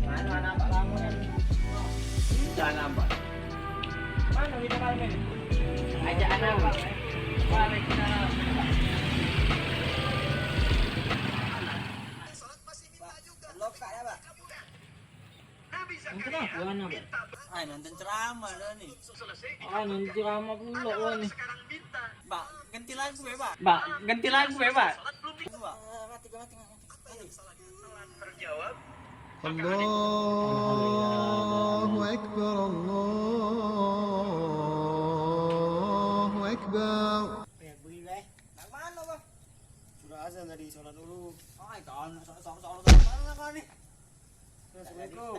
Mana nampak lamun kan? Jangan nampak. Mana kita main? Ajak anak. Mana kita nampak? Lokak ya, Pak? Nonton apa kan, Pak? Nonton ceramah dah nih. Nonton ceramah pula wah nih. Pak, ganti lagu ya, Pak? Pak, ganti lagu ya, Pak? Mati. Terjawab. Allahu Akbar, Allahu Akbar. Ya, boleh. Nak mana, Bang? Sudah azan tadi, sholat dulu. Kau nak soal kau ni. Assalamualaikum.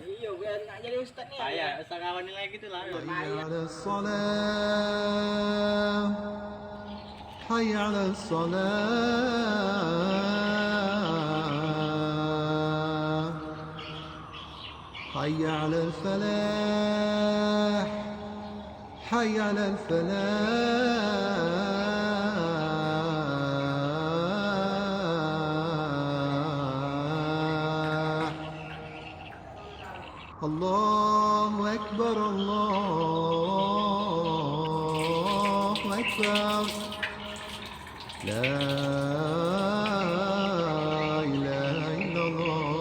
Iya, gue nak jadi ustaz ni. Saya kawan ni lagi tu lah. حي على الصلاة حي على الصلاة حي على الفلاح حي على الفلاح الله أكبر الله أكبر لا إله إلا الله.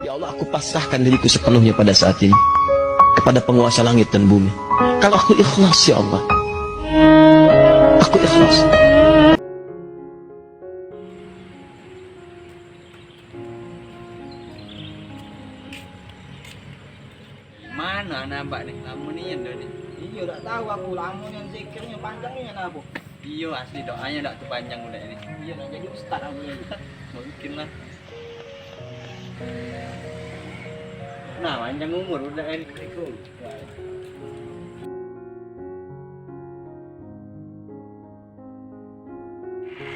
Ya Allah, aku pasrahkan diriku sepenuhnya pada saat ini kepada penguasa langit dan bumi. Kalau aku ikhlas, ya Allah, aku ikhlas. Mana nampak nih? Lamun ni yang dah ni. Iya, tak tahu aku lamun yang zikirnya panjangnya apa. Iya, asli doanya tak tu panjang udah ini. Iya, nak jadi ustaz aku ni. Mungkin lah. Nah, panjang umur udah ini.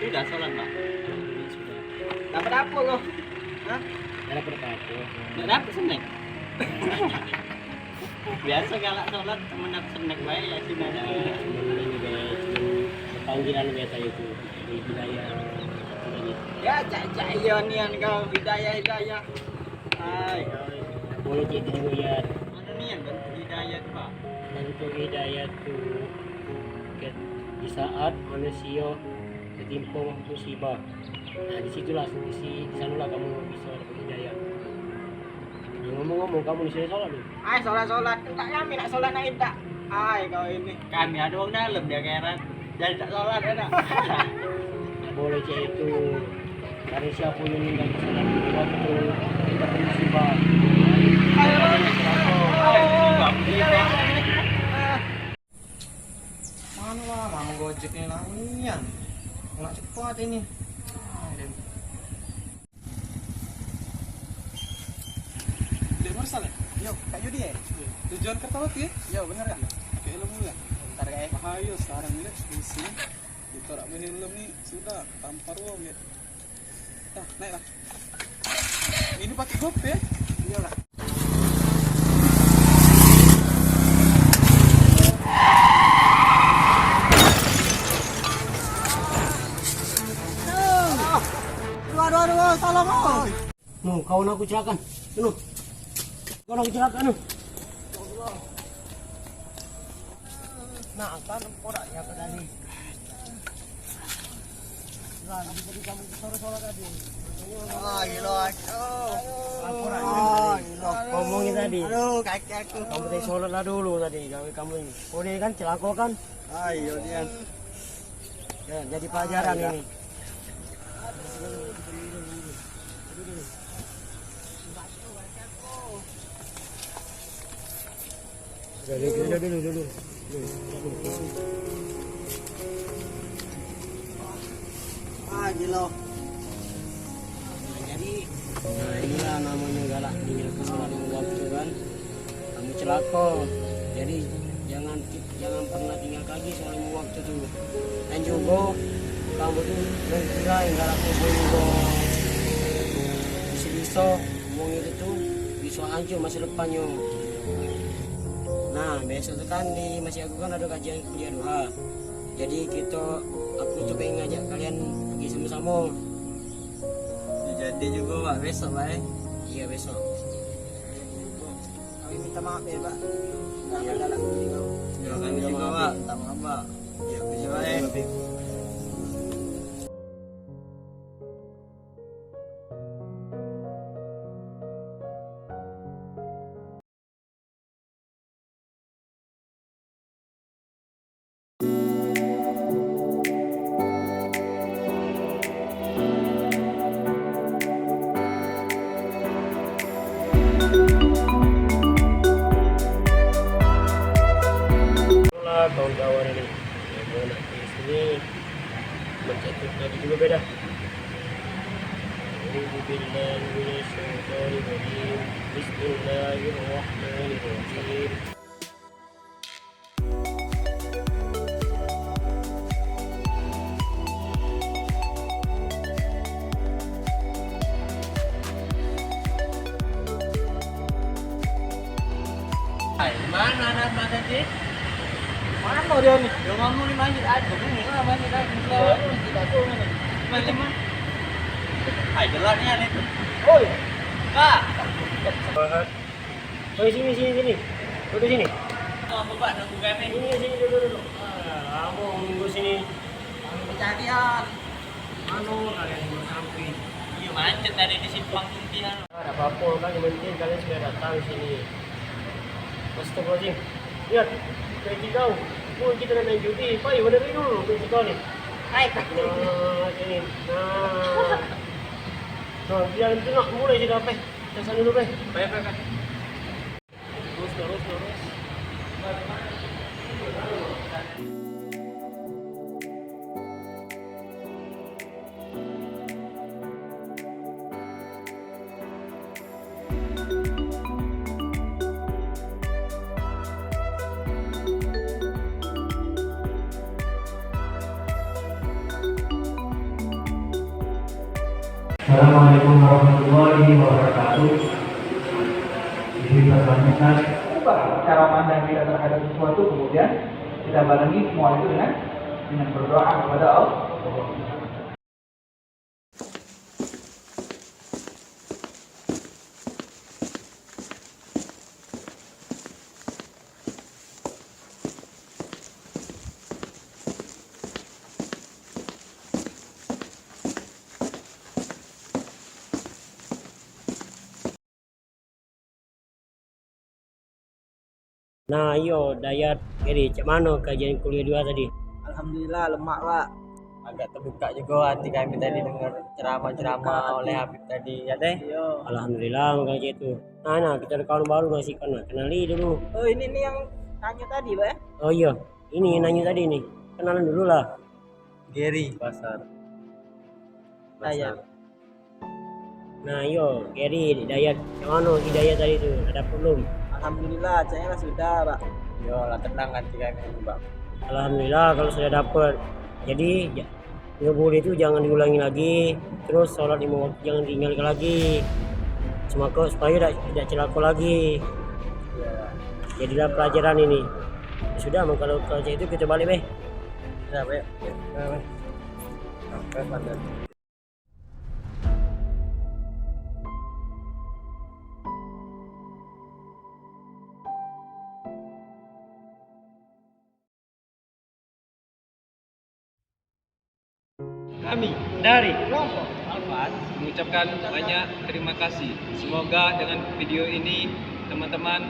Sudah sholat, Pak? Sudah. Dapat apa kau? Hah? Dapat apa? Tidak dapat snack. Biasa galak sholat menap snack baik ya sini ada. Ini guys, panggilan biasa itu di budaya. Ya cak ionian kau hidayah. Hai. Boleh jadi juga. Mana ni yang bentuk hidayah tu, Pak? Bentuk hidayah itu di saat manusia tertimpa musibah. Nah, disitulah di sanalah kamu bisa dapat hidayah. Nah, ngomong-ngomong, kamu di sini sholat lu? Hai, sholat. Tak kami nak sholat nak tak? Hai kau ini. Kami ada orang dalam dia kairan. Jadi tak sholat ada. Boleh cek itu. Dari siapa yang meninggal di sana waktu kita musibah. Mana lah, lama gojek ni lamunian. Nak cepat ini. Dia Marsal ya? Yo, Kak Yudi ya? Tujuan Kertawati ya? Yo, bener kan? Pakai helm ya? Bentar guys. Bahaya sekarang ini di sini. Kita tak pakai helm ni sudah tampar uang ya. Dah, naik lah. Ini pakai GoPay ya? Iya lah. Aduh, tolong kau. Nuh, kawan aku celakan. Nuh. Kawan aku celakan, nuh. Nah, kan kodaknya ke tadi. Nah, jadi kamu sholat tadi. Gila. Ngomongin tadi. Aduh, kaki aku. Kamu tadi sholat lah dulu tadi. Kamu ini. Oh, dia kan celaka kan? Ayo dia. Ya, jadi pelajaran ini. Dulu. Nah, jadi inilah namanya galak tinggal kesalahan waktu kan. Kamu celaka. Jadi jangan pernah tinggal lagi soal waktu tuh. Dan juga kamu tuh berkira galak juga bisa uang itu tuh bisa hancur masa depannya. Nah besok tuh kan di masjid aku kan ada kajian kuliah duha. Jadi aku tuh pengen ngajak kalian pergi sama-sama. Jadi juga Pak besok Pak. Iya besok. Kami minta maaf ya Pak. Enggak ada lah. Ya kami juga Pak, minta maaf Pak. Ya bisa Pak. Kawan-kawan ini yang nak di sini mencetak lagi juga beda. Bismillahirrahmanirrahim. Hai, mana anak tadi? Mana dia nih? Yo kamu di masjid aja, ini lah masjid aja. Kita tuh nih. Masjid mana? Hai, jalannya nih. Oi, Kak. Oh sini. Duduk sini. Oh, Bapak nunggu kami. Sini duduk. Kamu nunggu sini. Kami pencarian. Kalian mau sampai. Iya macet tadi di simpang Tuntian. Ada apa-apa kan yang penting kalian sudah datang sini. Astagfirullahaladzim. Lihat, gaji kau. Kita nak main judi. Pak, benar ini dulu gaji kau ni. Hai, Nah, sini. Nah, di dalam tengah mulai sudah apa? Kita sana dulu, Pak. baik. Terus. Assalamualaikum warahmatullahi wabarakatuh. Jadi pertanyaan cara pandang kita terhadap sesuatu, kemudian kita barengi semua itu dengan berdoa kepada Allah. Nah, iyo Dayat. Jadi, cak mana kajian kuliah dua tadi? Alhamdulillah lemak Pak. Agak terbuka juga hati kami tadi dengar ceramah-ceramah oleh Habib tadi ya deh. Iya. Alhamdulillah makanya itu. Nah, kita ada kawan baru masih kenali dulu. Oh ini nih yang tanya tadi Pak ya? Oh iya, ini yang nanya tadi nih. Kenalan dulu lah. Gary Pasar. Saya. Nah, iyo Gary, Dayat. Cak mana Hidayat tadi tuh? Ada belum? Alhamdulillah saya sudah Pak. Yo lah tenang hati kami Pak. Alhamdulillah kalau sudah dapat. Jadi nggak boleh itu jangan diulangi lagi. Terus sholat lima waktu jangan ditinggalkan lagi. Supaya tidak celaka lagi. Ya. Jadilah pelajaran ini. Sudah, kalau kerja itu kita balik beh. Ya Pak. Sampai pada. kami dari kelompok Alfat mengucapkan banyak terima kasih. Semoga dengan video ini teman-teman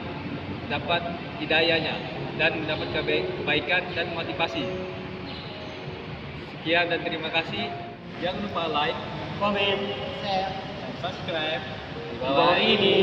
dapat hidayahnya dan mendapat kebaikan dan motivasi. Sekian dan terima kasih. Jangan lupa like, Komen, dan subscribe di bawah ini.